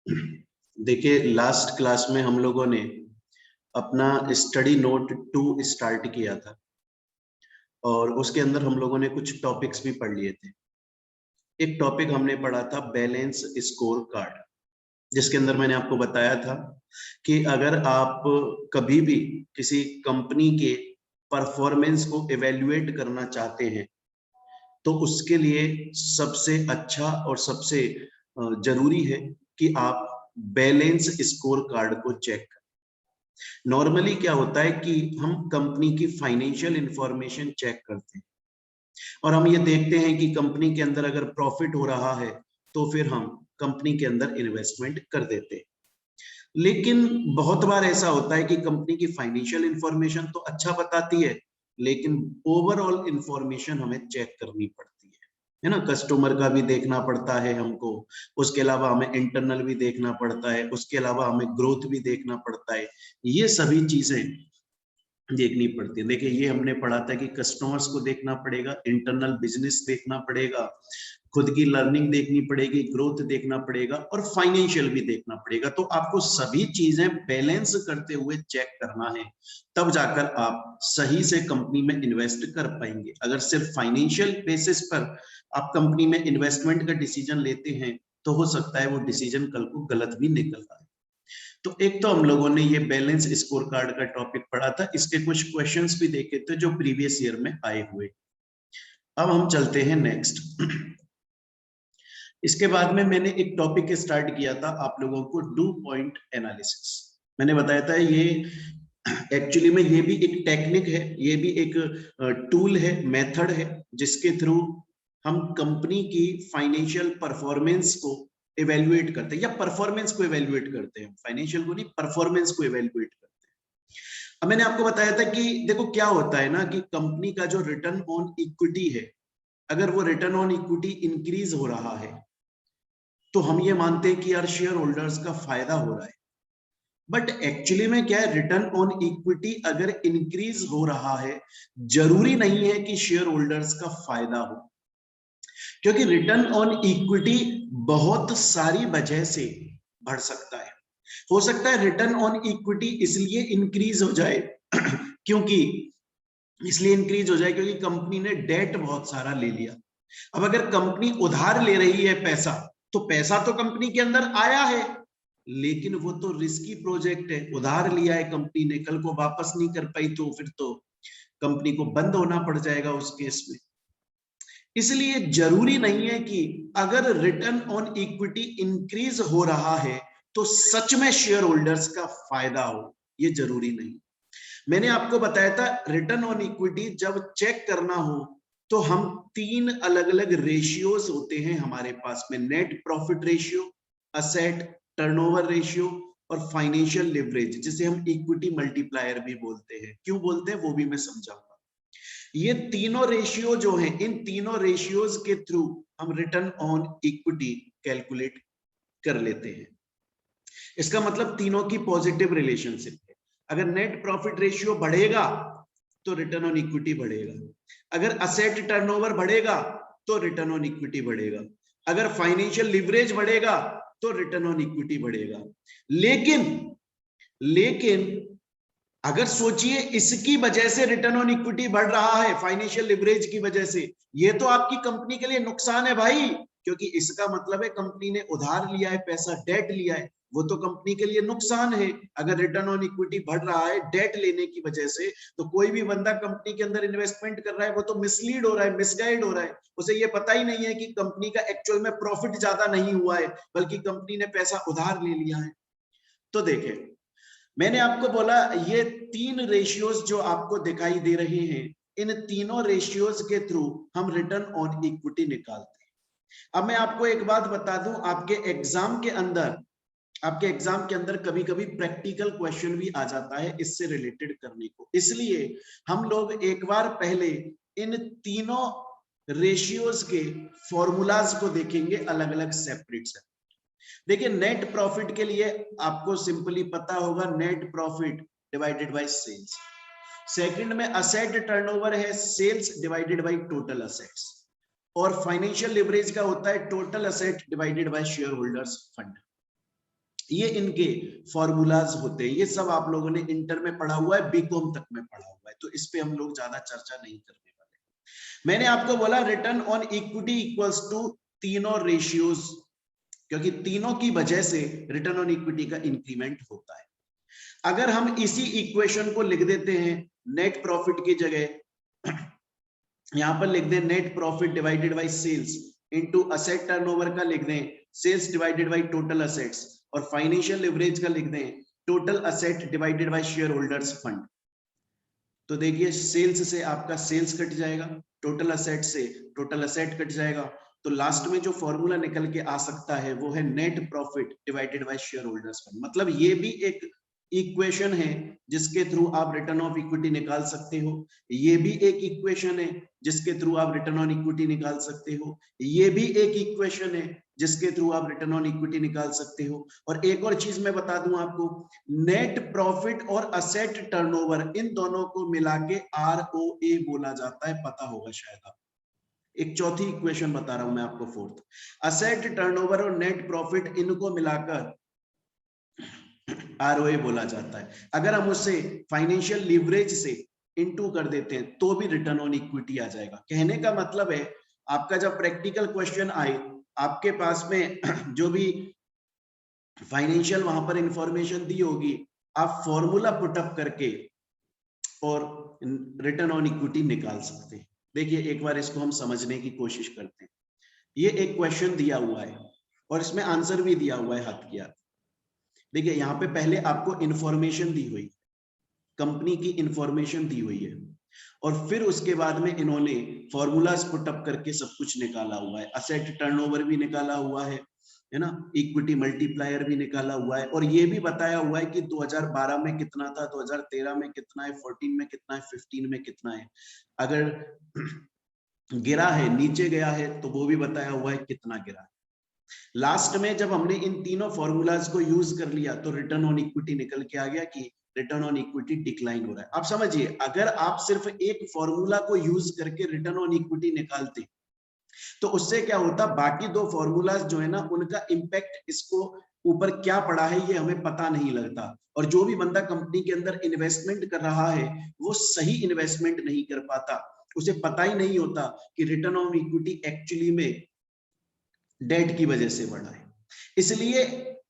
देखिए, last class में हम लोगों ने अपना स्टडी नोट 2 स्टार्ट किया था और उसके अंदर हम लोगों ने कुछ टॉपिक्स भी पढ़ लिए थे। एक टॉपिक हमने पढ़ा था बैलेंस स्कोर कार्ड, जिसके अंदर मैंने आपको बताया था कि अगर आप कभी भी किसी कंपनी के परफॉर्मेंस को इवेल्युएट करना चाहते हैं तो उसके लिए सबसे अच्छा और सबसे जरूरी है कि आप बैलेंस स्कोर कार्ड को चेक करें। नॉर्मली क्या होता है कि हम कंपनी की फाइनेंशियल इंफॉर्मेशन चेक करते हैं और हम ये देखते हैं कि कंपनी के अंदर अगर प्रॉफिट हो रहा है तो फिर हम कंपनी के अंदर इन्वेस्टमेंट कर देते हैं। लेकिन बहुत बार ऐसा होता है कि कंपनी की फाइनेंशियल इंफॉर्मेशन तो अच्छा बताती है, लेकिन ओवरऑल इंफॉर्मेशन हमें चेक करनी पड़ती है ना। कस्टमर का भी देखना पड़ता है हमको, उसके अलावा हमें इंटरनल भी देखना पड़ता है, उसके अलावा हमें ग्रोथ भी देखना पड़ता है। ये सभी चीजें देखनी पड़ती है। देखिए, ये हमने पढ़ा था कि कस्टमर्स को देखना पड़ेगा, इंटरनल बिजनेस देखना पड़ेगा, खुद की लर्निंग देखनी पड़ेगी, ग्रोथ देखना पड़ेगा और फाइनेंशियल भी देखना पड़ेगा। तो आपको सभी चीजें बैलेंस करते हुए चेक करना है, तब जाकर आप सही से कंपनी में इन्वेस्ट कर पाएंगे। अगर सिर्फ फाइनेंशियल बेसिस पर आप कंपनी में इन्वेस्टमेंट का डिसीजन लेते हैं तो हो सकता है वो डिसीजन कल को गलत भी निकल आए। तो एक तो हम लोगों ने ये बैलेंस स्कोर कार्ड का टॉपिक पढ़ा था, इसके कुछ क्वेश्चंस भी देखे थे जो प्रीवियस ईयर में आए हुए। अब हम चलते हैं नेक्स्ट। इसके बाद में मैंने एक टॉपिक स्टार्ट किया था आप लोगों को, डू पॉइंट एनालिसिस। मैंने बताया था ये एक्चुअली में ये भी एक टेक्निक है, ये भी एक टूल है, मेथड है, जिसके थ्रू हम कंपनी की फाइनेंशियल परफॉर्मेंस को इवेल्युएट करते हैं या परफॉर्मेंस को इवेल्युएट करते हैं। फाइनेंशियल को नहीं, परफॉर्मेंस को इवेल्युएट करते हैं। अब मैंने आपको बताया था कि देखो क्या होता है ना कि कंपनी का जो रिटर्न ऑन इक्विटी है, अगर वो रिटर्न ऑन इक्विटी इंक्रीज हो रहा है तो हम ये मानते हैं कि यार शेयर होल्डर्स का फायदा हो रहा है। बट एक्चुअली में क्या है, रिटर्न ऑन इक्विटी अगर इंक्रीज हो रहा है, जरूरी नहीं है कि शेयर होल्डर्स का फायदा हो, क्योंकि रिटर्न ऑन इक्विटी बहुत सारी वजह से बढ़ सकता है। हो सकता है रिटर्न ऑन इक्विटी इसलिए इंक्रीज हो जाए क्योंकि क्योंकि कंपनी ने डेट बहुत सारा ले लिया। अब अगर कंपनी उधार ले रही है पैसा, तो पैसा तो कंपनी के अंदर आया है, लेकिन वो तो रिस्की प्रोजेक्ट है, उधार लिया है कंपनी ने, कल को वापस नहीं कर पाई तो फिर तो कंपनी को बंद होना पड़ जाएगा उस केस में। इसलिए जरूरी नहीं है कि अगर रिटर्न ऑन इक्विटी इंक्रीज हो रहा है तो सच में शेयर होल्डर्स का फायदा हो, ये जरूरी नहीं। मैंने आपको बताया था रिटर्न ऑन इक्विटी जब चेक करना हो तो हम 3 अलग अलग रेशियोज होते हैं हमारे पास में, net profit ratio, asset turnover ratio और फाइनेंशियल लिवरेज, जिसे हम इक्विटी मल्टीप्लायर भी बोलते हैं। क्यों बोलते हैं वो भी मैं समझाऊंगा। ये तीनों रेशियो जो हैं, इन तीनों रेशियोज के थ्रू हम रिटर्न ऑन इक्विटी कैलकुलेट कर लेते हैं। इसका मतलब तीनों की पॉजिटिव रिलेशनशिप है। अगर नेट प्रॉफिट रेशियो बढ़ेगा तो रिटर्न ऑन इक्विटी बढ़ेगा, अगर असेट टर्नओवर बढ़ेगा तो रिटर्न ऑन इक्विटी बढ़ेगा, अगर फाइनेंशियल लिवरेज बढ़ेगा तो रिटर्न ऑन इक्विटी बढ़ेगा। लेकिन अगर सोचिए इसकी वजह से रिटर्न ऑन इक्विटी बढ़ रहा है, फाइनेंशियल लिवरेज की वजह से, ये तो आपकी कंपनी के लिए नुकसान है भाई, क्योंकि इसका मतलब है कंपनी ने उधार लिया है पैसा, डेट लिया है, वो तो कंपनी के लिए नुकसान है। अगर रिटर्न ऑन इक्विटी बढ़ रहा है डेट लेने की वजह से, तो कोई भी बंदा कंपनी के अंदर इन्वेस्टमेंट कर रहा है वो तो मिसलीड हो रहा है, मिसगाइड हो रहा है। उसे ये पता ही नहीं है कि कंपनी का एक्चुअल में प्रॉफिट ज्यादा नहीं हुआ है, बल्कि कंपनी ने पैसा उधार ले लिया है। तो देखें, मैंने आपको बोला ये 3 रेशियोज जो आपको दिखाई दे रहे हैं, इन तीनों रेशियोज के थ्रू हम रिटर्न ऑन इक्विटी निकालते हैं। अब मैं आपको एक बात बता दूं, आपके एग्जाम के अंदर कभी कभी प्रैक्टिकल क्वेश्चन भी आ जाता है इससे रिलेटेड करने को, इसलिए हम लोग एक बार पहले इन तीनों रेशियोज के फॉर्मूलाज को देखेंगे अलग अलग सेपरेट। देखिए, नेट प्रॉफिट के लिए आपको सिंपली पता होगा, net profit divided by sales. Second में असेट टर्नओवर है, sales divided by total assets. और फाइनेंशियल लिवरेज का होता है total asset divided by shareholders fund. ये इनके फॉर्मूलाज होते हैं। ये सब आप लोगों ने इंटर में पढ़ा हुआ है, बीकॉम तक में पढ़ा हुआ है, तो इस पे हम लोग ज्यादा चर्चा नहीं करने वाले। मैंने आपको बोला return on equity equals to तीनों रेशियोज, क्योंकि तीनों की वजह से रिटर्न ऑन इक्विटी का इंक्रीमेंट होता है। अगर हम इसी इक्वेशन को लिख देते हैं नेट प्रॉफिट की जगह, यहां पर लिख दें net profit divided by sales into asset turnover का लिख दें sales divided by total assets, और फाइनेंशियल लिवरेज का लिख दें total asset divided by shareholders fund. तो देखिए सेल्स से आपका सेल्स कट जाएगा, टोटल असेट से टोटल असेट कट जाएगा, तो लास्ट में जो फॉर्मूला निकल के आ सकता है वो है net profit divided by shareholders fund. मतलब ये भी एक इक्वेशन है जिसके थ्रू आप रिटर्न ऑफ इक्विटी निकाल सकते हो, ये भी एक इक्वेशन है जिसके थ्रू आप रिटर्न ऑन इक्विटी निकाल सकते हो, ये भी एक इक्वेशन है जिसके थ्रू आप रिटर्न ऑन इक्विटी निकाल सकते हो। और एक और चीज मैं बता दूं आपको, नेट प्रॉफिट और असेट टर्नओवर इन दोनों को मिला के ROA बोला जाता है, पता होगा शायद आप। एक चौथी इक्वेशन बता रहा हूं मैं आपको, फोर्थ, असेट टर्नओवर और नेट प्रॉफिट इनको मिलाकर ROA बोला जाता है। अगर हम उससे फाइनेंशियल लीवरेज से इनटू कर देते हैं तो भी रिटर्न ऑन इक्विटी आ जाएगा। कहने का मतलब है आपका जब प्रैक्टिकल क्वेश्चन आए, आपके पास में जो भी फाइनेंशियल वहां पर इंफॉर्मेशन दी होगी, आप फॉर्मूला पुटअप करके और रिटर्न ऑन इक्विटी निकाल सकते हैं। देखिए एक बार इसको हम समझने की कोशिश करते हैं। ये एक क्वेश्चन दिया हुआ है और इसमें आंसर भी दिया हुआ है हाथ की हाथ। देखिए यहाँ पे पहले आपको इंफॉर्मेशन दी हुई, कंपनी की इंफॉर्मेशन दी हुई है, और फिर उसके बाद में इन्होंने फॉर्मूलाज पुटअप करके सब कुछ निकाला हुआ है। असेट टर्नओवर भी निकाला हुआ है ना, इक्विटी मल्टीप्लायर भी निकाला हुआ है, और ये भी बताया हुआ है कि 2012 में कितना था, 2013 में कितना है, 14 में कितना है, 15 में कितना है। अगर गिरा है, नीचे गया है, तो वो भी बताया हुआ है कितना गिरा है। लास्ट में जब हमने इन तीनों फॉर्मूलाज को यूज कर लिया तो रिटर्न ऑन इक्विटी निकल के आ गया कि रिटर्न ऑन इक्विटी डिक्लाइन हो रहा है। आप समझिए, अगर आप सिर्फ एक फॉर्मूला को यूज करके रिटर्न ऑन इक्विटी निकालते तो उससे क्या होता, बाकी दो फॉर्मूलाज जो है ना उनका इंपैक्ट इसको ऊपर क्या पड़ा है ये हमें पता नहीं लगता, और जो भी बंदा कंपनी के अंदर इन्वेस्टमेंट कर रहा है वो सही इन्वेस्टमेंट नहीं कर पाता, उसे पता ही नहीं होता कि रिटर्न ऑन इक्विटी एक्चुअली में डेट की वजह से बढ़ा है। इसलिए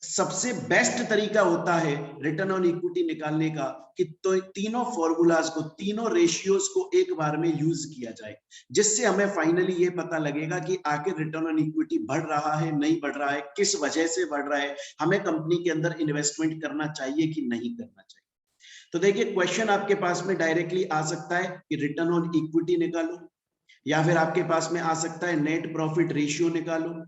सबसे बेस्ट तरीका होता है रिटर्न ऑन इक्विटी निकालने का कि तो तीनों फॉर्मूलाज को, तीनों रेशियोज को एक बार में यूज किया जाए, जिससे हमें फाइनली ये पता लगेगा कि आखिर रिटर्न ऑन इक्विटी बढ़ रहा है, नहीं बढ़ रहा है, किस वजह से बढ़ रहा है, हमें कंपनी के अंदर इन्वेस्टमेंट करना चाहिए कि नहीं करना चाहिए। तो देखिए क्वेश्चन आपके पास में डायरेक्टली आ सकता है कि रिटर्न ऑन इक्विटी निकालो, या फिर आपके पास में आ सकता है नेट प्रॉफिट रेशियो निकालो,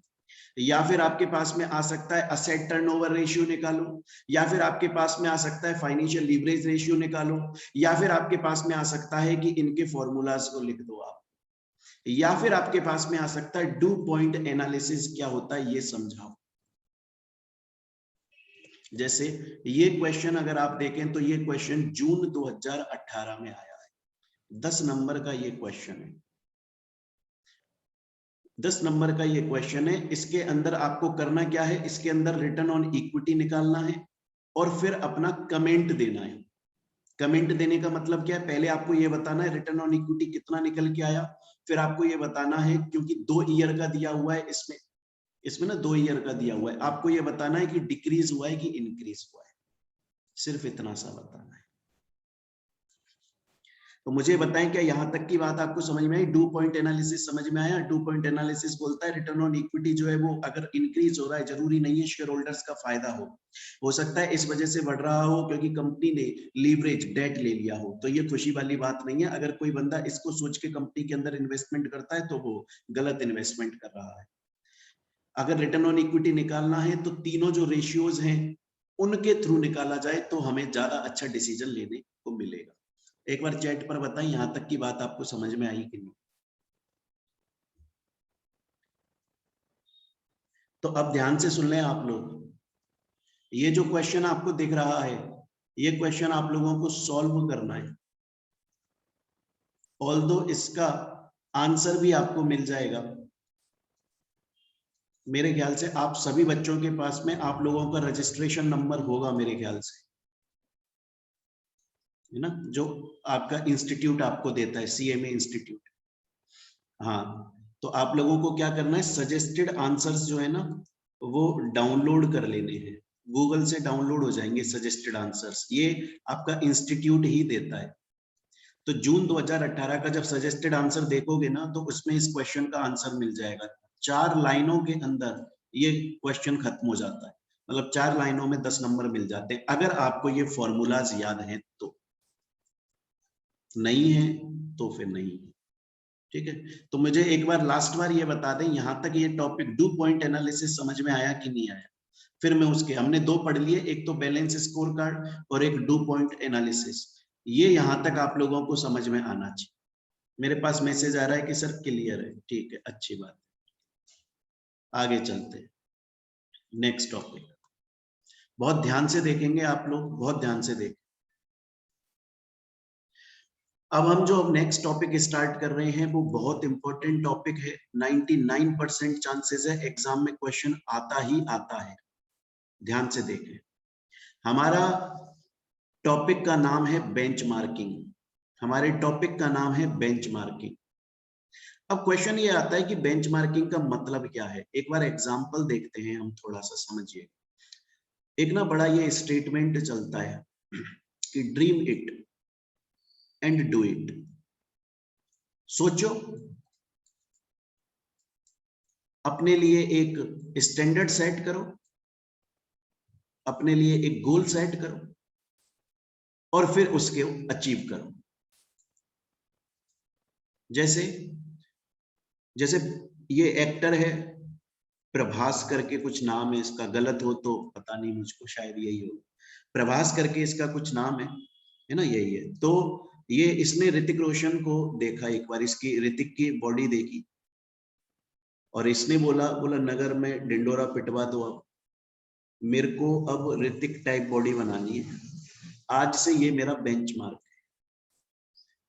या फिर आपके पास में आ सकता है असेट टर्नओवर रेशियो निकालो, या फिर आपके पास में आ सकता है फाइनेंशियल लीवरेज रेशियो निकालो, या फिर आपके पास में आ सकता है कि इनके फॉर्मूलाज को लिख दो आप, या फिर आपके पास में आ सकता है डू पॉइंट एनालिसिस क्या होता है ये समझाओ। जैसे ये क्वेश्चन अगर आप देखें तो ये क्वेश्चन जून 2018 में आया है, 10 नंबर का ये क्वेश्चन है, 10 नंबर का ये क्वेश्चन है। इसके अंदर आपको करना क्या है, इसके अंदर रिटर्न ऑन इक्विटी निकालना है और फिर अपना कमेंट देना है। कमेंट देने का मतलब क्या है, पहले आपको ये बताना है रिटर्न ऑन इक्विटी कितना निकल के आया, फिर आपको ये बताना है, क्योंकि 2 ईयर का दिया हुआ है इसमें ना 2 ईयर का दिया हुआ है, आपको ये बताना है कि डिक्रीज हुआ है कि इंक्रीज हुआ है, सिर्फ इतना सा बताना है। तो मुझे बताएं क्या यहाँ तक की बात आपको समझ में आई, डू पॉइंट एनालिसिस समझ में आया। डू पॉइंट एनालिसिस बोलता है रिटर्न ऑन इक्विटी जो है वो अगर इंक्रीज हो रहा है, जरूरी नहीं है शेयर होल्डर्स का फायदा हो सकता है इस वजह से बढ़ रहा हो क्योंकि कंपनी ने लीवरेज डेट ले लिया हो, तो ये खुशी वाली बात नहीं है। अगर कोई बंदा इसको सोच के कंपनी के अंदर इन्वेस्टमेंट करता है तो वो गलत इन्वेस्टमेंट कर रहा है। अगर रिटर्न ऑन इक्विटी निकालना है तो तीनों जो रेशियोज हैं उनके थ्रू निकाला जाए तो हमें ज्यादा अच्छा डिसीजन लेने को मिलेगा। एक बार चैट पर बताएं यहां तक की बात आपको समझ में आई कि नहीं। तो अब ध्यान से सुन लें आप लोग, ये जो क्वेश्चन आपको दिख रहा है ये क्वेश्चन आप लोगों को सॉल्व करना है। ऑल्दो इसका आंसर भी आपको मिल जाएगा, मेरे ख्याल से आप सभी बच्चों के पास में आप लोगों का रजिस्ट्रेशन नंबर होगा मेरे ख्याल से, है ना, जो आपका इंस्टीट्यूट आपको देता है, CMA इंस्टीट्यूट। हाँ, तो आप लोगों को क्या करना है, सजेस्टेड आंसर्स जो है ना वो डाउनलोड कर लेने हैं, गूगल से डाउनलोड हो जाएंगे सजेस्टेड आंसर्स, ये आपका इंस्टीट्यूट ही देता है। तो जून 2018 का जब सजेस्टेड आंसर देखोगे ना तो उसमें इस क्वेश्चन का आंसर मिल जाएगा। 4 लाइनों के अंदर ये क्वेश्चन खत्म हो जाता है, मतलब 4 लाइनों में 10 नंबर मिल जाते हैं, अगर आपको ये फॉर्मूलाज याद हैं तो। नहीं है तो फिर नहीं, ठीक है। तो मुझे एक बार लास्ट बार ये बता दें, यहां तक ये टॉपिक डू पॉइंट एनालिसिस समझ में आया कि नहीं आया? फिर मैं उसके, हमने 2 पढ़ लिए, एक तो बैलेंस स्कोर कार्ड और एक डू पॉइंट एनालिसिस, ये यहां तक आप लोगों को समझ में आना चाहिए। मेरे पास मैसेज आ रहा है कि सर क्लियर है, ठीक है, अच्छी बात। आगे चलते हैं, नेक्स्ट टॉपिक बहुत ध्यान से देखेंगे आप लोग, बहुत ध्यान से देखें। अब हम जो नेक्स्ट टॉपिक स्टार्ट कर रहे हैं वो बहुत इंपॉर्टेंट टॉपिक है, 99% चांसेस है एग्जाम में क्वेश्चन आता ही आता है। ध्यान से देखें, हमारा टॉपिक का नाम है बेंचमार्किंग, हमारे टॉपिक का नाम है बेंचमार्किंग। अब क्वेश्चन ये आता है कि बेंचमार्किंग का मतलब क्या है, एक बार एग्जांपल देखते हैं हम, थोड़ा सा समझिए। एक ना बड़ा ये स्टेटमेंट चलता है कि dream it and do it. सोचो, अपने लिए एक स्टैंडर्ड सेट करो, अपने लिए एक गोल सेट करो और फिर उसके अचीव करो। जैसे जैसे ये एक्टर है प्रभास करके कुछ नाम है इसका, गलत हो तो पता नहीं मुझको, शायद यही हो, प्रभास करके इसका कुछ नाम है ना, यही है। तो ये इसने ऋतिक रोशन को देखा एक बार, इसकी ऋतिक की बॉडी देखी और इसने बोला नगर में डिंडोरा पिटवा दो, अब मेरे को अब ऋतिक टाइप बॉडी बनानी है, आज से ये मेरा बेंचमार्क है,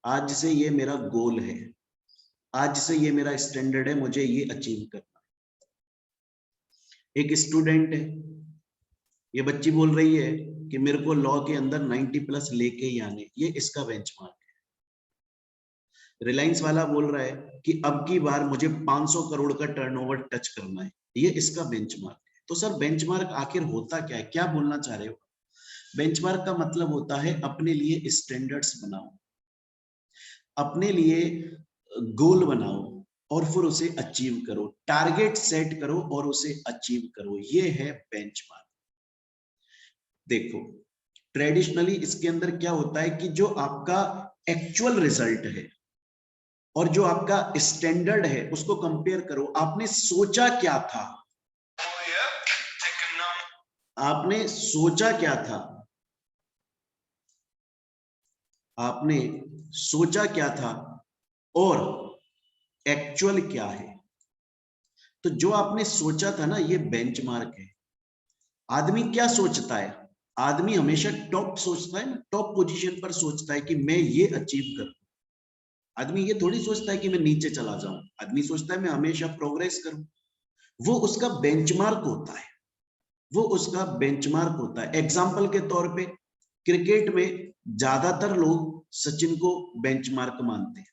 आज से ये मेरा गोल है, आज से ये मेरा स्टैंडर्ड है, मुझे ये अचीव करना है। एक स्टूडेंट है, ये बच्ची बोल रही है कि मेरे को लॉ के अंदर 90+ लेके ही आने, ये इसका बेंचमार्क है। रिलायंस वाला बोल रहा है कि अब की बार मुझे 500 करोड़ का टर्नओवर टच करना है, ये इसका बेंचमार्क है। तो सर बेंचमार्क आखिर होता क्या है, क्या बोलना चाह रहे हो? बेंचमार्क का मतलब होता है अपने लिए स्टैंडर्ड्स बनाओ, अपने लिए गोल बनाओ और फिर उसे अचीव करो, टारगेट सेट करो और उसे अचीव करो, ये है बेंचमार्क। देखो ट्रेडिशनली इसके अंदर क्या होता है कि जो आपका एक्चुअल रिजल्ट है और जो आपका स्टैंडर्ड है उसको कंपेयर करो, आपने सोचा क्या था, आपने सोचा क्या था, आपने सोचा क्या था और एक्चुअल क्या है। तो जो आपने सोचा था ना, ये बेंचमार्क है। आदमी क्या सोचता है, आदमी हमेशा टॉप सोचता है, टॉप पोजीशन पर सोचता है कि मैं ये अचीव करूं। आदमी ये थोड़ी सोचता है कि मैं नीचे चला जाऊं, आदमी सोचता है मैं हमेशा प्रोग्रेस करूं। वो उसका बेंचमार्क होता है, वो उसका बेंचमार्क होता है। एग्जाम्पल के तौर पे क्रिकेट में ज्यादातर लोग सचिन को बेंचमार्क मानते हैं,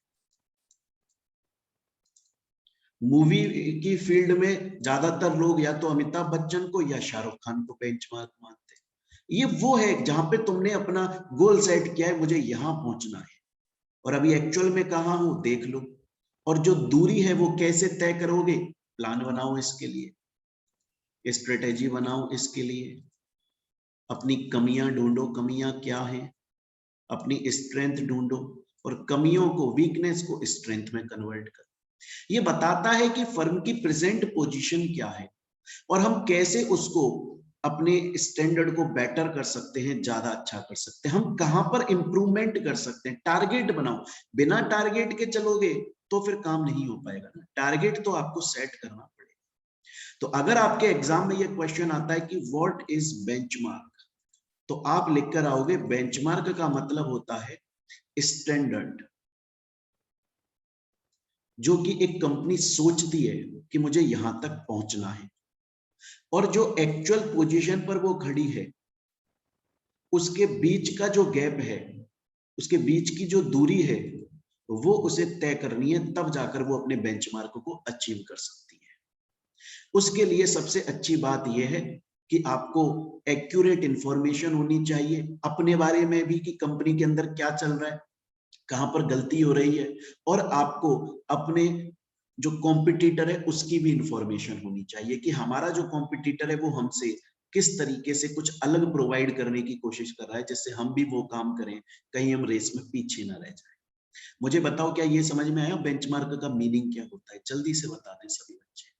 मूवी की फील्ड में ज्यादातर लोग या तो अमिताभ बच्चन को या शाहरुख खान को बेंचमार्क मानते हैं। ये वो है जहां पे तुमने अपना गोल सेट किया है, मुझे यहां पहुंचना है और अभी एक्चुअल में कहां हूं देख लो, और जो दूरी है वो कैसे तय करोगे, प्लान बनाओ इसके लिए, स्ट्रेटेजी बनाओ इसके लिए, अपनी कमियां ढूंढो, कमियां क्या है, अपनी स्ट्रेंथ ढूंढो और कमियों को, वीकनेस को स्ट्रेंथ में कन्वर्ट करो। ये बताता है कि फर्म की प्रेजेंट पोजीशन क्या है और हम कैसे उसको अपने स्टैंडर्ड को बेटर कर सकते हैं, ज्यादा अच्छा कर सकते हैं, हम कहां पर इंप्रूवमेंट कर सकते हैं। टारगेट बनाओ, बिना टारगेट के चलोगे तो फिर काम नहीं हो पाएगा ना, टारगेट तो आपको सेट करना पड़ेगा। तो अगर आपके एग्जाम में ये क्वेश्चन आता है कि व्हाट इज बेंचमार्क, तो आप लिखकर आओगे बेंचमार्क का मतलब होता है स्टैंडर्ड, जो कि एक कंपनी सोचती है कि मुझे यहां तक पहुंचना है, और जो एक्चुअल पोजीशन पर वो खड़ी है उसके बीच का जो गैप है, उसके बीच की जो दूरी है, वो उसे तय करनी है, तब जाकर वो अपने बेंचमार्क को अचीव कर सकती है। उसके लिए सबसे अच्छी बात यह है कि आपको एक्यूरेट इंफॉर्मेशन होनी चाहिए अपने बारे में भी, कि कंपनी के अंदर क्या चल रहा है, कहां पर गलती हो रही है, और आपको अपने जो कॉम्पिटिटर है उसकी भी इंफॉर्मेशन होनी चाहिए कि हमारा जो कॉम्पिटिटर है वो हमसे किस तरीके से कुछ अलग प्रोवाइड करने की कोशिश कर रहा है, जिससे हम भी वो काम करें, कहीं हम रेस में पीछे ना रह जाए। मुझे बताओ, क्या ये समझ में आया बेंचमार्क का मीनिंग क्या होता है? जल्दी से बता दें सभी बच्चे।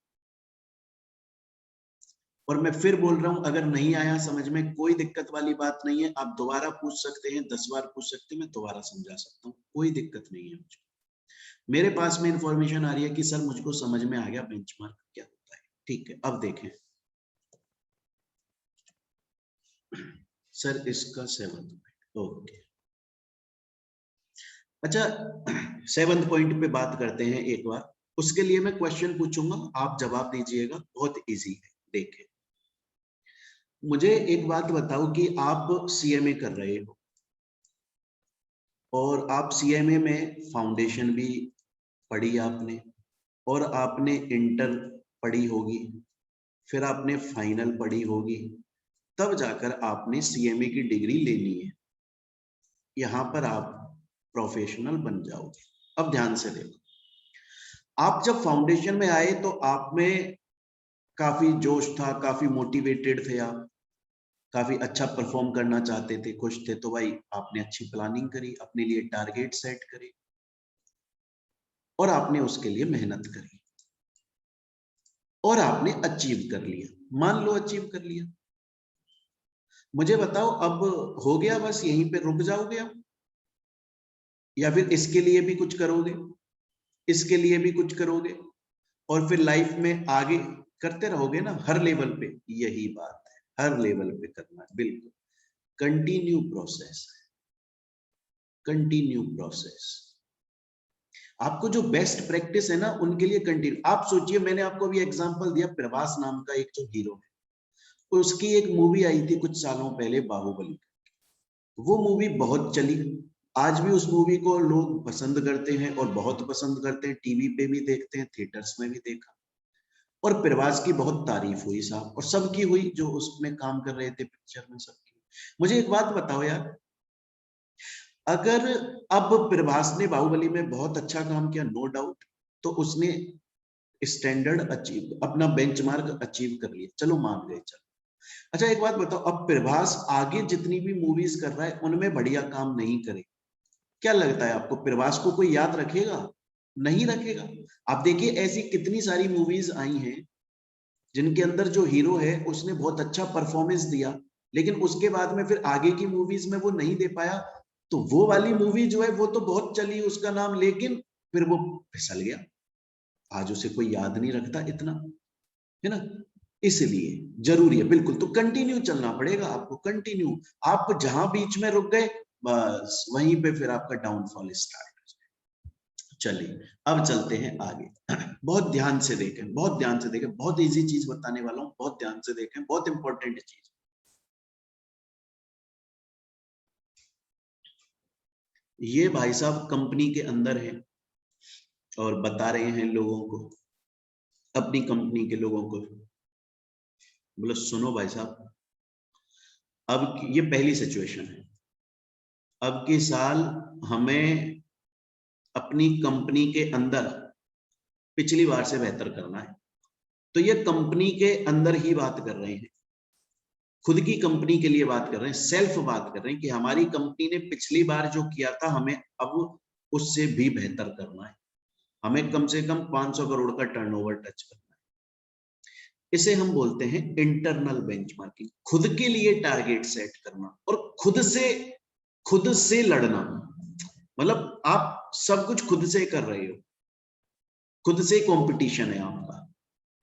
और मैं फिर बोल रहा हूं, अगर नहीं आया समझ में, कोई दिक्कत वाली बात नहीं है, आप दोबारा पूछ सकते हैं, 10 बार पूछ सकते हैं, मैं दोबारा समझा सकता हूँ, कोई दिक्कत नहीं है मुझे। मेरे पास में इंफॉर्मेशन आ रही है कि सर मुझको समझ में आ गया बेंचमार्क क्या होता है। ठीक है, अब देखें सर इसका 7th पॉइंट, ओके। अच्छा, 7th पॉइंट पे बात करते हैं एक बार। उसके लिए मैं क्वेश्चन पूछूंगा, आप जवाब दीजिएगा, बहुत इजी है। देखें, मुझे एक बात बताओ कि आप सीएमए कर रहे हो, और आप सीएमए में फाउंडेशन भी पढ़ी आपने, और आपने इंटर पढ़ी होगी, फिर आपने फाइनल पढ़ी होगी, तब जाकर आपने सीएमए की डिग्री लेनी है। यहां पर आप प्रोफेशनल बन जाओगे। अब ध्यान से देखो, आप जब फाउंडेशन में आए तो आप में काफी जोश था, काफी मोटिवेटेड थे आप, काफी अच्छा परफॉर्म करना चाहते थे, खुश थे, तो भाई आपने अच्छी प्लानिंग करी, अपने लिए टारगेट सेट करे, और आपने उसके लिए मेहनत करी, और आपने अचीव कर लिया। मान लो अचीव कर लिया, मुझे बताओ अब हो गया, बस यहीं पे रुक जाओगे आप, या फिर इसके लिए भी कुछ करोगे, इसके लिए भी कुछ करोगे, और फिर लाइफ में आगे करते रहोगे ना, हर लेवल पे? यही बात है, हर लेवल पे करना है, बिल्कुल कंटिन्यू प्रोसेस है, कंटिन्यू प्रोसेस। आपको जो बेस्ट प्रैक्टिस है ना, उनके लिए कंटिन्यू। आप सोचिए, मैंने आपको अभी एग्जांपल दिया, प्रभास नाम का एक जो हीरो है, उसकी एक मूवी आई थी कुछ सालों पहले, बाहुबली। वो मूवी बहुत चली, आज भी उस मूवी को लोग पसंद करते हैं, और बहुत पसंद करते हैं, टीवी पे भी देखते हैं, थिएटर्स में भी देखा, और प्रभास की बहुत तारीफ हुई साहब, और सबकी हुई जो उसमें काम कर रहे थे पिक्चर में, सबकी। मुझे एक बात बताओ यार, अगर अब प्रभास ने बाहुबली में बहुत अच्छा काम किया, नो डाउट, तो उसने स्टैंडर्ड अचीव, अपना बेंचमार्क अचीव कर लिया, चलो मान गए, चलो। अच्छा एक बात बताओ, अब प्रभास आगे जितनी भी मूवीज कर रहा है उनमें बढ़िया काम नहीं करे, क्या लगता है आपको प्रभास को कोई याद रखेगा? नहीं रखेगा। आप देखिए, ऐसी कितनी सारी मूवीज आई हैं जिनके अंदर जो हीरो है उसने बहुत अच्छा परफॉर्मेंस दिया, लेकिन उसके बाद में फिर आगे की मूवीज में वो नहीं दे पाया, तो वो वाली मूवी जो है वो तो बहुत चली उसका नाम, लेकिन फिर वो फिसल गया, आज उसे कोई याद नहीं रखता इतना, है ना? इसलिए जरूरी है, बिल्कुल, तो कंटिन्यू चलना पड़ेगा आपको, कंटिन्यू। आप जहां बीच में रुक गए, बस वहीं पे फिर आपका डाउनफॉल स्टार्ट। चलिए, अब चलते हैं आगे। बहुत ध्यान से देखें, बहुत ध्यान से देखें, बहुत इजी चीज बताने वाला हूं, बहुत ध्यान से देखें, बहुत इंपॉर्टेंट चीज। ये भाई साहब कंपनी के अंदर है, और बता रहे हैं लोगों को, अपनी कंपनी के लोगों को, बोलो सुनो भाई साहब, ये पहली सिचुएशन है, अब की साल हमें अपनी कंपनी के अंदर पिछली बार से बेहतर करना है। तो ये कंपनी के अंदर ही बात कर रहे हैं, खुद की कंपनी के लिए बात कर रहे हैं, सेल्फ बात कर रहे हैं कि हमारी कंपनी ने पिछली बार जो किया था हमें अब उससे भी बेहतर करना है, हमें कम से कम 500 करोड़ का टर्नओवर टच करना है। इसे हम बोलते हैं इंटरनल बेंचमार्किंग, खुद के लिए टारगेट सेट करना, और खुद से लड़ना, मतलब आप सब कुछ खुद से कर रहे हो, खुद से कंपटीशन है आपका,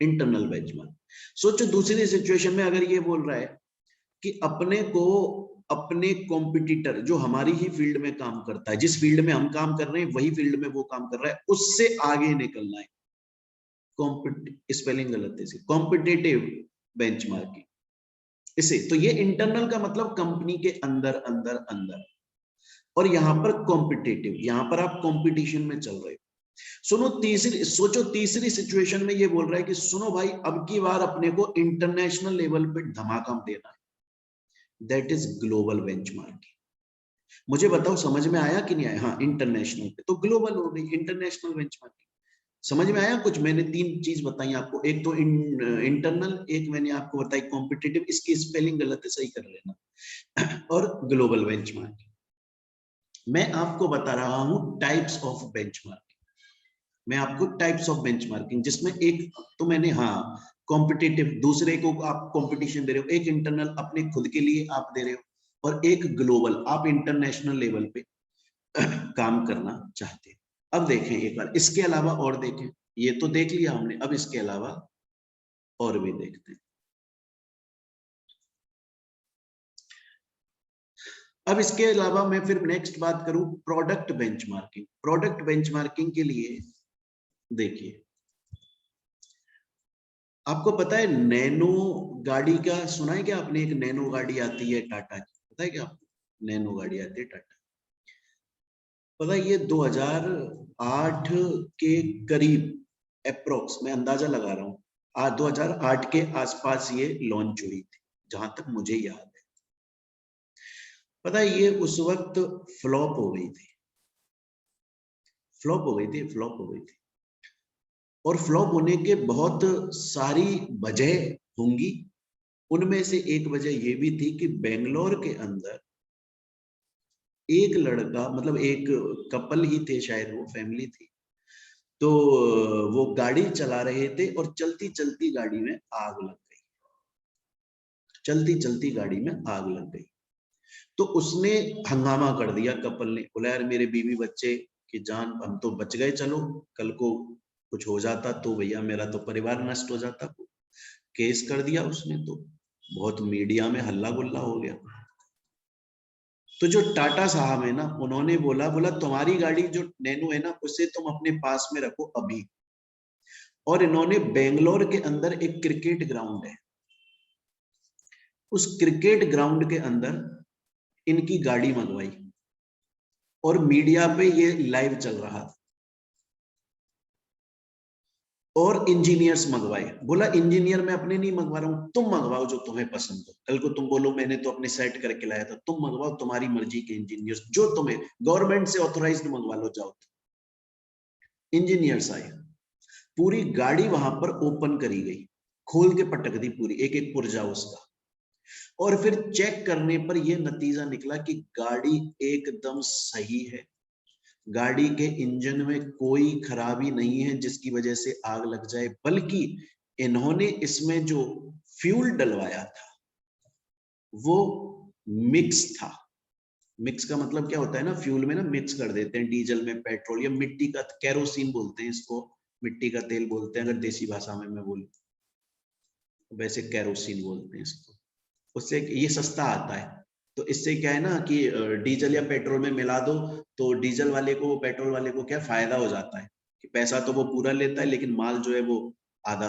इंटरनल बेंचमार्क। सोचो दूसरी सिचुएशन में अगर ये बोल रहा है कि अपने को अपने कॉम्पिटिटर जो हमारी ही फील्ड में काम करता है, जिस फील्ड में हम काम कर रहे हैं वही फील्ड में वो काम कर रहा है, उससे आगे निकलना है। स्पेलिंग गलत है, कॉम्पिटिटिव बेंचमार्किंग इसे। तो ये इंटरनल का मतलब कंपनी के अंदर अंदर अंदर, और यहां पर कॉम्पिटिटिव, यहां पर आप कंपटीशन में चल रहे हो। सोचो तीसरी सिचुएशन में ये बोल रहा है कि सुनो भाई, अब की बार अपने को इंटरनेशनल लेवल पे धमाका देना है, दैट इज ग्लोबल बेंचमार्किंग। मुझे बताओ समझ में आया कि नहीं आया? हाँ, इंटरनेशनल पे तो ग्लोबल हो गई इंटरनेशनल बेंचमार्किंग। समझ में आया कुछ? मैंने 3 चीज बताई आपको, एक तो इंटरनल, एक मैंने आपको बताई कॉम्पिटिटिव, इसकी स्पेलिंग गलत है, सही कर लेना, और ग्लोबल बेंचमार्किंग। मैं आपको बता रहा हूं टाइप्स ऑफ बेंचमार्किंग, मैं आपको टाइप्स ऑफ बेंचमार्किंग, जिसमें एक तो मैंने, हाँ, कॉम्पिटिटिव, दूसरे को आप कंपटीशन दे रहे हो, एक इंटरनल अपने खुद के लिए आप दे रहे हो, और एक ग्लोबल, आप इंटरनेशनल लेवल पे काम करना चाहते हैं। अब देखें एक बार इसके अलावा और देखें, ये तो देख लिया हमने, अब इसके अलावा और भी देखते हैं। अब इसके अलावा मैं फिर नेक्स्ट बात करूं प्रोडक्ट बेंचमार्किंग। प्रोडक्ट बेंचमार्किंग के लिए देखिए, आपको पता है नैनो गाड़ी का सुना है क्या आपने? एक नैनो गाड़ी आती है टाटा की, पता है क्या आपको? नैनो गाड़ी आती है टाटा, पता है ये 2008 के करीब अप्रोक्स, मैं अंदाजा लगा रहा हूँ, 2008 के आसपास ये लॉन्च हुई थी, जहां तक मुझे याद है। पता है ये उस वक्त फ्लॉप हो गई थी, फ्लॉप हो गई थी, फ्लॉप हो गई थी। और फ्लॉप होने के बहुत सारी वजह होंगी, उनमें से एक वजह ये भी थी कि बेंगलोर के अंदर एक लड़का, मतलब एक कपल ही थे शायद, वो फैमिली थी, तो वो गाड़ी चला रहे थे और चलती चलती गाड़ी में आग लग गई, चलती चलती गाड़ी में आग लग गई। तो उसने हंगामा कर दिया, कपल ने बोला यार मेरे बीवी बच्चे की जान, हम तो बच गए, चलो कल को कुछ हो जाता तो भैया मेरा तो परिवार नष्ट हो जाता। केस कर दिया उसने, तो बहुत मीडिया में हल्ला गुल्ला हो गया। तो जो टाटा साहब है ना, उन्होंने बोला तुम्हारी गाड़ी जो नैनो है ना, उसे तुम अपने पास में रखो अभी। और इन्होंने बेंगलोर के अंदर एक क्रिकेट ग्राउंड है, उस क्रिकेट ग्राउंड के अंदर इनकी गाड़ी मंगवाई, और मीडिया पे ये लाइव चल रहा था, और इंजीनियर्स मंगवाए। बोला इंजीनियर मैं अपने नहीं मंगवा रहा हूं, तुम मंगवाओ जो तुम्हें पसंद हो, कल को तुम बोलो मैंने तो अपने सेट करके लाया था, तुम मंगवाओ, तुम्हारी मर्जी के इंजीनियर्स जो तुम्हें गवर्नमेंट से ऑथोराइज्ड मंगवा लो, जाओ। इंजीनियर्स आए, पूरी गाड़ी वहां पर ओपन करी गई, खोल के पटक दी पूरी, एक एक पुर्जा उसका, और फिर चेक करने पर यह नतीजा निकला कि गाड़ी एकदम सही है, गाड़ी के इंजन में कोई खराबी नहीं है जिसकी वजह से आग लग जाए, बल्कि इन्होंने इसमें जो फ्यूल डलवाया था वो मिक्स था। मिक्स का मतलब क्या होता है ना, फ्यूल में ना मिक्स कर देते हैं, डीजल में पेट्रोल या मिट्टी का, कैरोसिन बोलते हैं इसको, मिट्टी का तेल बोलते हैं अगर देसी भाषा में मैं बोलूं, वैसे कैरोसिन बोलते हैं इसको। उससे ये सस्ता आता है, तो इससे क्या है ना कि डीजल या पेट्रोल में मिला दो, तो डीजल वाले को, पेट्रोल वाले को क्या फायदा हो जाता है कि पैसा तो वो पूरा लेता है, लेकिन माल जो है वो आधा।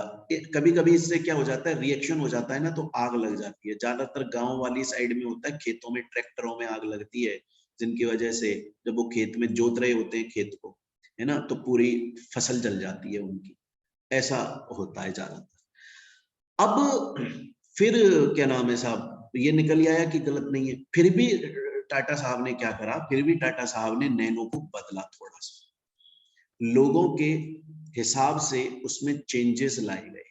कभी कभी इससे क्या हो जाता है, रिएक्शन हो जाता है ना, तो आग लग जाती है। ज्यादातर गांव वाली साइड में होता है, खेतों में ट्रैक्टरों में आग लगती है, जिनकी वजह से जब वो खेत में जोत रहे होते हैं खेत को, है ना, तो पूरी फसल जल जाती है उनकी, ऐसा होता है ज्यादातर। अब फिर क्या नाम है साहब, ये निकल आया कि गलत नहीं है, फिर भी टाटा साहब ने क्या करा, फिर भी टाटा साहब ने नैनो को बदला, थोड़ा सा लोगों के हिसाब से उसमें चेंजेस लाए गए,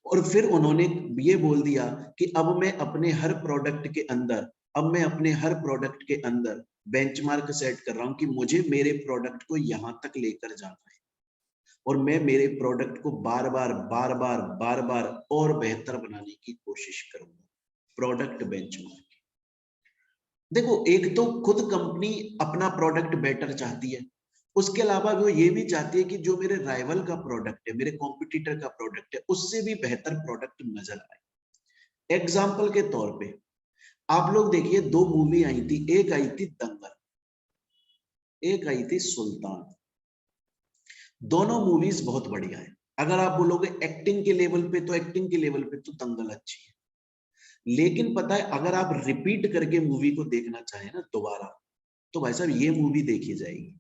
और फिर उन्होंने ये बोल दिया कि अब मैं अपने हर प्रोडक्ट के अंदर, अब मैं अपने हर प्रोडक्ट के अंदर बेंचमार्क सेट कर रहा हूं कि मुझे मेरे प्रोडक्ट को यहां तक लेकर जाना है, और मैं मेरे प्रोडक्ट को बार बार बार बार बार बार और बेहतर बनाने की कोशिश करूंगा। प्रोडक्ट बेंचमार्क, देखो एक तो खुद कंपनी अपना प्रोडक्ट बेटर चाहती है, उसके अलावा वो ये भी चाहती है कि जो मेरे राइवल का प्रोडक्ट है, मेरे कॉम्पिटिटर का प्रोडक्ट है, उससे भी बेहतर प्रोडक्ट नजर आए। एग्जाम्पल के तौर पे आप लोग देखिए, 2 मूवी आई थी, एक आई थी दंगल, एक आई थी सुल्तान। दोनों मूवीज बहुत बढ़िया है। अगर आप बोलोगे एक्टिंग के लेवल पे, तो एक्टिंग के लेवल पे तो दंगल अच्छी है। लेकिन पता है, अगर आप रिपीट करके मूवी को देखना चाहें ना दोबारा, तो भाई साहब ये मूवी देखी जाएगी।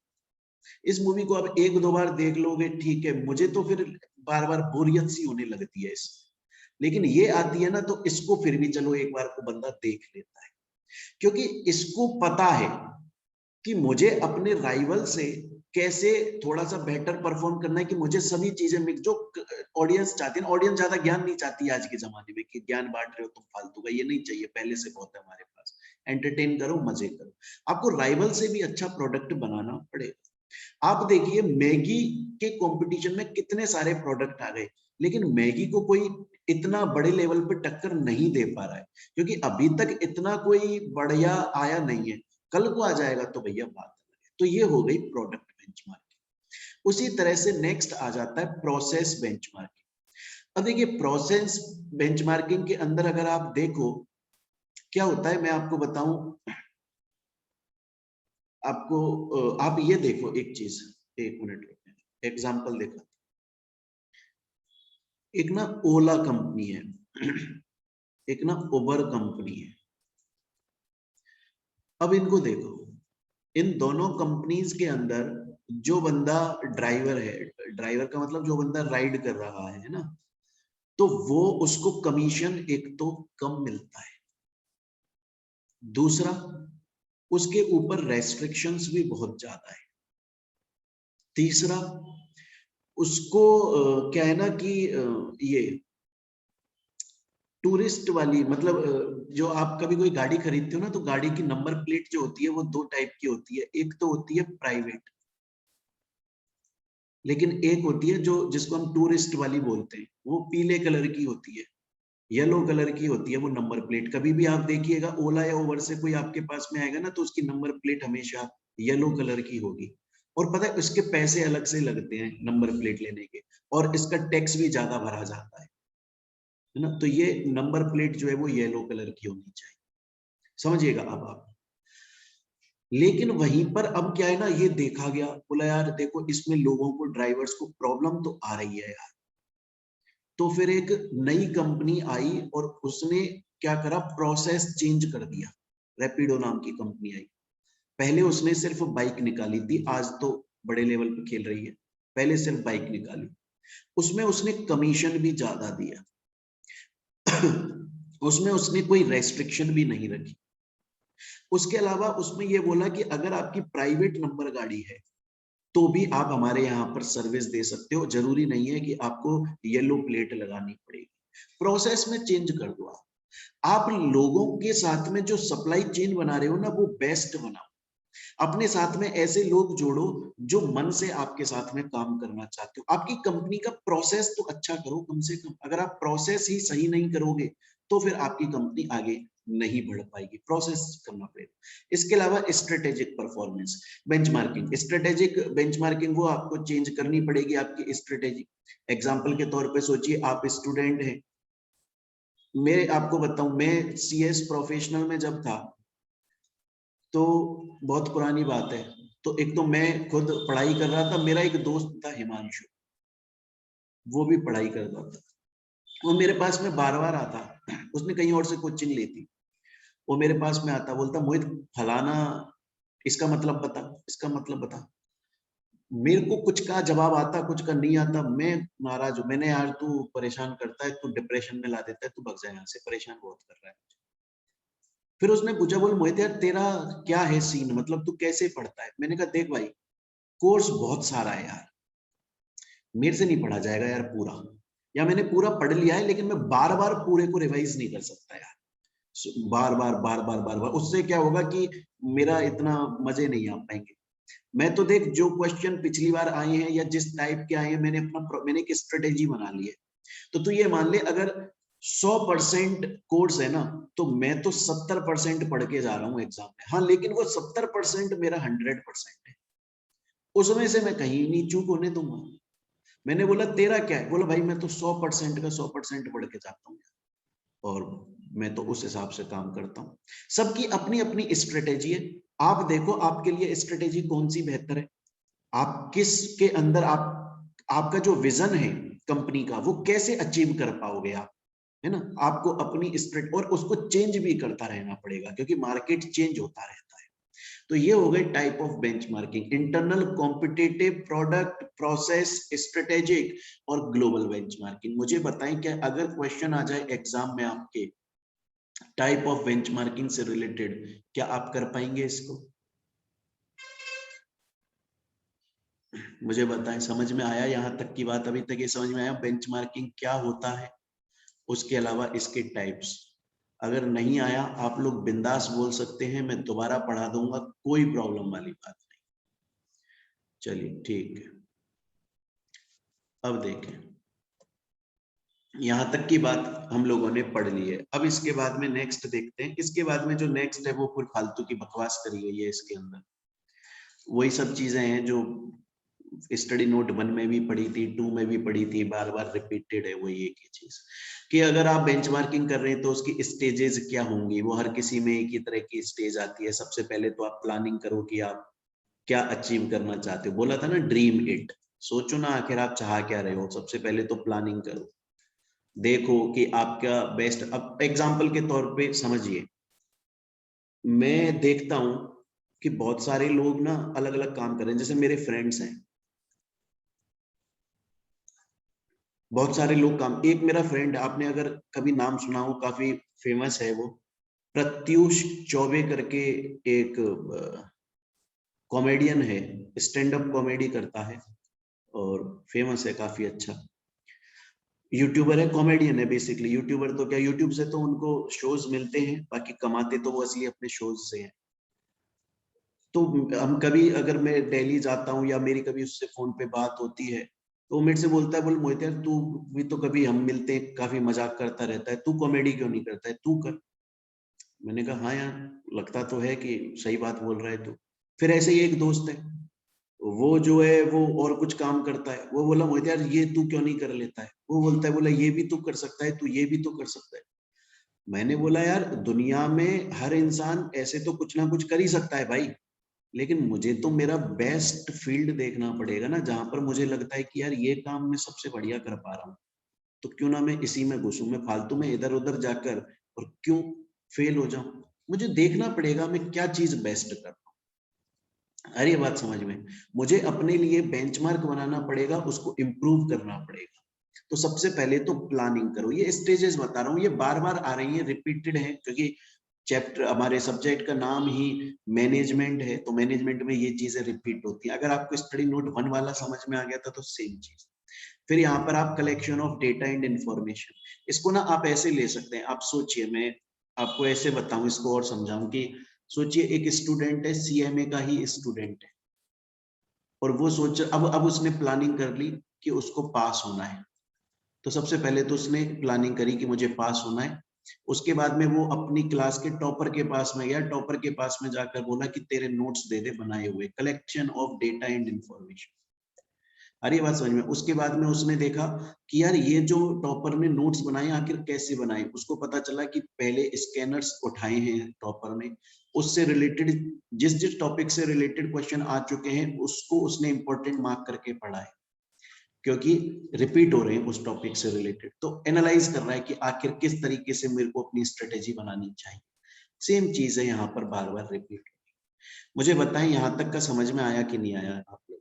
इस मूवी को आप 1-2 बार देख लोगे, ठीक है, मुझे तो फिर बार बार बोरियत सी होने लगती है इसमें। लेकिन ये आती है ना, तो इसको फिर भी चलो एक बार को बंदा देख लेता है, क्योंकि इसको पता है कि मुझे अपने राइवल से कैसे थोड़ा सा बेटर परफॉर्म करना है, कि मुझे सभी चीजें मिक्स, जो ऑडियंस चाहती है। ऑडियंस ज्यादा ज्ञान नहीं चाहती है आज के जमाने में, कि ज्ञान बांट रहे हो तुम फालतू का, ये नहीं चाहिए, पहले से बहुत है हमारे पास। एंटरटेन करो, मजे करो। आपको राइवल से भी अच्छा प्रोडक्ट बनाना पड़ेगा। आप देखिए, मैगी के कंपटीशन में कितने सारे प्रोडक्ट आ गए, लेकिन मैगी को कोई इतना बड़े लेवल पे टक्कर नहीं दे पा रहा है, क्योंकि अभी तक इतना कोई बढ़िया आया नहीं है। कल को आ जाएगा तो भैया बात अलग है। तो ये हो गई प्रोडक्ट बेंचमार्किंग। उसी तरह से नेक्स्ट आ जाता है प्रोसेस बेंचमार्किंग। अब देखिए, प्रोसेस बेंचमार्किंग के अंदर अगर आप देखो क्या होता है, मैं आपको बताऊं। आपको आप ये देखो एक चीज, 1 मिनट एग्जाम्पल देखा। एक ना ओला कंपनी है, एक ना उबर कंपनी है। अब इनको देखो, इन दोनों कंपनीज के अंदर जो बंदा ड्राइवर है, ड्राइवर का मतलब जो बंदा राइड कर रहा है ना, तो वो उसको कमीशन एक तो कम मिलता है, दूसरा उसके ऊपर रेस्ट्रिक्शंस भी बहुत ज्यादा है, तीसरा उसको क्या है ना कि ये टूरिस्ट वाली, मतलब जो आप कभी कोई गाड़ी खरीदते हो ना, तो गाड़ी की नंबर प्लेट जो होती है वो 2 टाइप की होती है। एक तो होती है प्राइवेट, लेकिन एक होती है जो जिसको हम टूरिस्ट वाली बोलते हैं, वो पीले कलर की होती है, येलो कलर की होती है वो नंबर प्लेट। कभी भी आप देखिएगा ओला या उबर से कोई आपके पास में आएगा ना, तो उसकी नंबर प्लेट हमेशा येलो कलर की होगी। और पता है, उसके पैसे अलग से लगते हैं नंबर प्लेट लेने के, और इसका टैक्स भी ज्यादा भरा जाता है ना। तो ये नंबर प्लेट जो है वो येलो कलर की होनी चाहिए, समझिएगा अब आप। लेकिन वहीं पर अब क्या है ना, ये देखा गया, बोला यार देखो इसमें लोगों को, ड्राइवर्स को प्रॉब्लम तो आ रही है यार। तो फिर एक नई कंपनी आई और उसने क्या करा, प्रोसेस चेंज कर दिया। रैपिडो नाम की कंपनी आई। पहले उसने सिर्फ बाइक निकाली थी, आज तो बड़े लेवल पे खेल रही है। पहले सिर्फ बाइक निकाली, उसमें उसने कमीशन भी ज्यादा दिया। उसमें उसने कोई रेस्ट्रिक्शन भी नहीं रखी। उसके अलावा उसमें ये बोला कि अगर आपकी प्राइवेट नंबर गाड़ी है, तो भी आप हमारे यहाँ पर सर्विस दे सकते हो, जरूरी नहीं है कि आपको येलो प्लेट लगानी पड़ेगी। प्रोसेस में चेंज कर दो। आप लोगों के साथ में जो सप्लाई चेन बना रहे हो ना, वो बेस्ट बनाओ। अपने साथ में ऐसे लोग जोड़ो जो मन से आपके साथ में काम करना चाहते हो। आपकी कंपनी का प्रोसेस तो अच्छा करो कम से कम। अगर आप प्रोसेस ही सही नहीं करोगे, तो फिर आपकी कंपनी आगे नहीं बढ़ पाएगी। प्रोसेस करना पड़ेगा। इसके अलावा strategic performance benchmarking, strategic benchmarking वो आपको चेंज करनी पड़ेगी, आपकी स्ट्रेटेजी। एग्जाम्पल के तौर पे सोचिए, आप स्टूडेंट हैं। मैं आपको बताऊं, मैं सीएस प्रोफेशनल में जब था, तो बहुत पुरानी बात है, तो एक तो मैं खुद पढ़ाई कर रहा था, मेरा एक दोस्त था हिमांशु, वो भी पढ़ाई करता था। वो मेरे पास में बार बार आता, उसने कहीं और से कोचिंग ली थी। वो मेरे पास में आता, बोलता मोहित फलाना, इसका मतलब बता, इसका मतलब बता। मेरे को कुछ का जवाब आता, कुछ का नहीं आता। मैं नाराज हूं, मैंने यार तू परेशान करता है, तू डिप्रेशन में ला देता है, तू भग जाए यहाँ से, परेशान बहुत कर रहा है। फिर उसने पूछा, बोल मोहित यार तेरा क्या है सीन, मतलब तू कैसे पढ़ता है। मैंने कहा देख भाई, कोर्स बहुत सारा है यार, मेरे से नहीं पढ़ा जाएगा यार पूरा, या मैंने पूरा पढ़ लिया है, लेकिन मैं बार बार पूरे को रिवाइज नहीं कर सकता यार। बार बार बार बार बार बार उससे क्या होगा कि मेरा इतना मजे नहीं आ पाएंगे। मैं तो देख, जो क्वेश्चन पिछली बार आए हैं या जिस टाइप के आए हैं, मैंने एक स्ट्रेटेजी बना ली है। तो तू ये मान ले, अगर 100% कोर्स है ना, तो मैं तो 70% पढ़ के जा रहा हूँ एग्जाम में। हाँ, लेकिन वो 70% मेरा 100% है, उसमें से मैं कहीं नहीं चूक होने दूंगा। मैंने बोला तेरा क्या है, बोला भाई मैं तो 100% का 100% पढ़ के जाता हूँ। और मैं तो उस हिसाब से काम करता हूँ। सबकी अपनी अपनी स्ट्रेटेजी है। आप देखो आपके लिए स्ट्रेटेजी कौन सी बेहतर है, आप किस के अंदर आपका जो विजन है कंपनी का वो कैसे अचीव कर पाओगे आप, है ना। आपको अपनी स्ट्रेट और उसको चेंज भी करता रहना पड़ेगा क्योंकि मार्केट चेंज होता रहता है। तो ये हो गई type of benchmarking, internal, competitive, product, process, strategic और ग्लोबल बेंचमार्किंग। मुझे बताएं क्या अगर क्वेश्चन आ जाए एग्जाम में आपके टाइप ऑफ बेंचमार्किंग से रिलेटेड, क्या आप कर पाएंगे इसको? मुझे बताएं, समझ में आया यहाँ तक की बात? अभी तक ये समझ में आया बेंचमार्किंग क्या होता है, उसके अलावा इसके टाइप्स? अगर नहीं आया आप लोग बिंदास बोल सकते हैं, मैं दोबारा पढ़ा दूंगा, कोई प्रॉब्लम वाली बात नहीं। चलिए ठीक है, अब देखें, यहां तक की बात हम लोगों ने पढ़ ली है। अब इसके बाद में नेक्स्ट देखते हैं। इसके बाद में जो नेक्स्ट है वो पूरी फालतू की बकवास करी गई है इसके अंदर। वही सब चीजें हैं जो स्टडी नोट 1 में भी पढ़ी थी, 2 में भी पढ़ी थी, बार बार रिपीटेड है वही एक ही चीज कि अगर आप बेंचमार्किंग कर रहे हैं तो उसकी स्टेजेस क्या होंगी। वो हर किसी में एक ही तरह की स्टेज आती है। सबसे पहले तो आप प्लानिंग करो कि आप क्या अचीव करना चाहते हो। बोला था ना ड्रीम इट, सोचो ना आखिर आप चाह क्या रहे हो। सबसे पहले तो प्लानिंग करो, देखो कि आपका बेस्ट। अब एग्जाम्पल के तौर पे समझिए, मैं देखता हूं कि बहुत सारे लोग ना अलग अलग काम कर रहे हैं। जैसे मेरे फ्रेंड्स हैं, बहुत सारे लोग काम, एक मेरा फ्रेंड, आपने अगर कभी नाम सुना हो, काफी फेमस है वो, प्रत्युष चौबे करके एक कॉमेडियन है, स्टैंड अप कॉमेडी करता है और फेमस है काफी अच्छा। यूट्यूबर है, कॉमेडियन है बेसिकली। यूट्यूबर तो क्या, यूट्यूब से तो उनको शोज मिलते हैं, बाकी कमाते तो वो असली अपने शोज से हैं। तो हम कभी, अगर मैं दिल्ली जाता हूँ या मेरी कभी उससे फोन पे बात होती है तो वो मेरे से बोलता है, बोल मोहित यार तू भी तो, कभी हम मिलते हैं, काफी मजाक करता रहता है, तू कॉमेडी क्यों नहीं करता है, तू कर। मैंने कहा हाँ यार, लगता तो है कि सही बात बोल रहा है तू। फिर ऐसे ही एक दोस्त है, वो जो है वो और कुछ काम करता है, वो बोला मोहित यार ये तू क्यों नहीं कर लेता है। वो बोलता है, बोला ये भी तू कर सकता है, तू ये भी तो कर सकता है। मैंने बोला यार दुनिया में हर इंसान ऐसे तो कुछ ना कुछ कर ही सकता है भाई, लेकिन मुझे तो मेरा बेस्ट फील्ड देखना पड़ेगा ना, जहां पर मुझे लगता है कि यार ये काम मैं सबसे बढ़िया कर पा रहा हूँ, तो क्यों ना मैं इसी में घुसूं, मैं फालतू में इधर उधर जाकर और क्यों फेल हो जाऊं। मुझे देखना पड़ेगा मैं क्या चीज बेस्ट कर रहा हूं। अरे ये बात समझ में, मुझे अपने लिए बेंचमार्क बनाना पड़ेगा, उसको इम्प्रूव करना पड़ेगा। तो सबसे पहले तो प्लानिंग करो। ये स्टेजेस बता रहा हूँ, ये बार बार आ रही है, रिपीटेड है, क्योंकि चैप्टर, हमारे सब्जेक्ट का नाम ही मैनेजमेंट है, तो मैनेजमेंट में ये चीजें रिपीट होती हैं। अगर आपको स्टडी नोट 1 वाला समझ में आ गया था तो सेम चीज। फिर यहाँ पर आप collection of data and information, इसको ना आप ऐसे ले सकते हैं। आप सोचिए, मैं आपको ऐसे बताऊं इसको और समझाऊं कि सोचिए एक स्टूडेंट है, सीएमए का ही स्टूडेंट है, और वो सोच, अब उसने प्लानिंग कर ली कि उसको पास होना है। तो सबसे पहले तो उसने प्लानिंग करी कि मुझे पास होना है। उसके बाद में वो अपनी क्लास के टॉपर के पास में गया, टॉपर के पास में जाकर बोला कि तेरे नोट्स दे दे बनाए हुए, collection of data and information. अरे बात समझ में। उसके बाद में उसने देखा कि यार ये जो टॉपर ने नोट्स बनाए आखिर कैसे बनाए। उसको पता चला कि पहले स्कैनर्स उठाए हैं टॉपर ने, उससे रिलेटेड जिस जिस टॉपिक से रिलेटेड क्वेश्चन आ चुके हैं उसको उसने इंपॉर्टेंट मार्क करके पढ़ा है, क्योंकि रिपीट हो रहे हैं उस टॉपिक से रिलेटेड। तो एनालाइज कर रहा है कि आखिर किस तरीके से मेरे को अपनी स्ट्रेटेजी बनानी चाहिए। सेम चीज है यहाँ पर, बार बार रिपीट। मुझे बताएं यहाँ तक का समझ में आया कि नहीं आया आप लोग?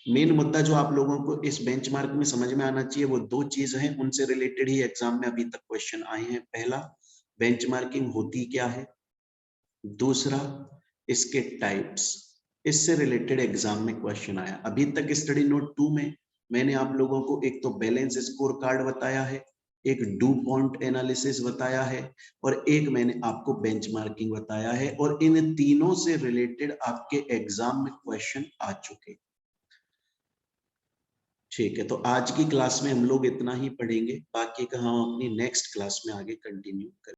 मेन मुद्दा जो आप लोगों को इस बेंचमार्क में समझ में आना चाहिए वो दो चीज हैं, उनसे रिलेटेड ही एग्जाम में अभी तक क्वेश्चन आए हैं। पहला, बेंचमार्किंग होती क्या है। दूसरा, इसके टाइप्स। इससे रिलेटेड एग्जाम में क्वेश्चन आया। अभी तक स्टडी नोट 2 में मैंने आप लोगों को एक तो बैलेंस स्कोर कार्ड बताया है, एक डू पॉइंट एनालिसिस बताया है, और एक मैंने आपको बेंचमार्किंग बताया है, और इन तीनों से रिलेटेड आपके एग्जाम में क्वेश्चन आ चुके। ठीक है, तो आज की क्लास में हम लोग इतना ही पढ़ेंगे, बाकी का हम अपनी नेक्स्ट क्लास में आगे कंटिन्यू करेंगे।